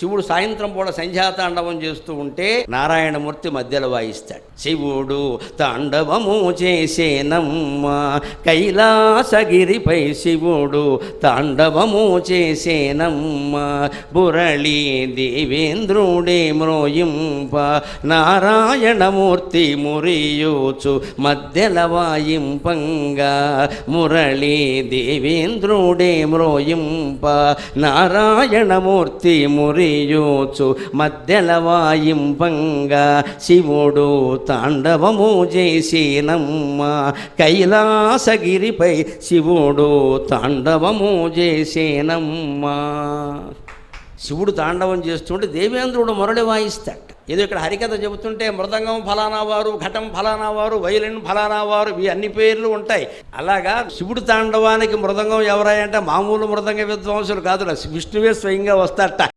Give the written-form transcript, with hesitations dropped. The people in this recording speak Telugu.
శివుడు సాయంత్రం పూట సంధ్యాతాండవం చేస్తూ ఉంటే నారాయణమూర్తి మధ్యలో వాయిస్తాడు. శివుడు తాండవము చేసేనమ్మ కైలాసగిరిపై, శివుడు తాండవము చేసేనమ్మ మురళీ దేవేంద్రుడే మ్రోయింప, నారాయణమూర్తి మురియూచు మధ్యల వాయింపంగా, మురళీ దేవేంద్రుడే మ్రోయింప, నారాయణమూర్తి మురియూచు మధ్యల వాయింపంగా, శివుడు తాండవము చేసేనమ్మ కైలాసగిరిపై, శివుడు తాండవము చేసేనమ్మా. శివుడు తాండవం చేస్తుంటే దేవేంద్రుడు మురళి వాయిస్తాడు. ఏదో ఇక్కడ హరికథ చెబుతుంటే మృదంగం ఫలానా వారు, ఘటం ఫలానా వారు, వైలిన్ ఫలానా వారు, ఇవి అన్ని పేర్లు ఉంటాయి. అలాగా శివుడు తాండవానికి మృదంగం ఎవరాయంటే మామూలు మృదంగ విద్వాంసులు కాదు, విష్ణువే స్వయంగా వస్తాడట.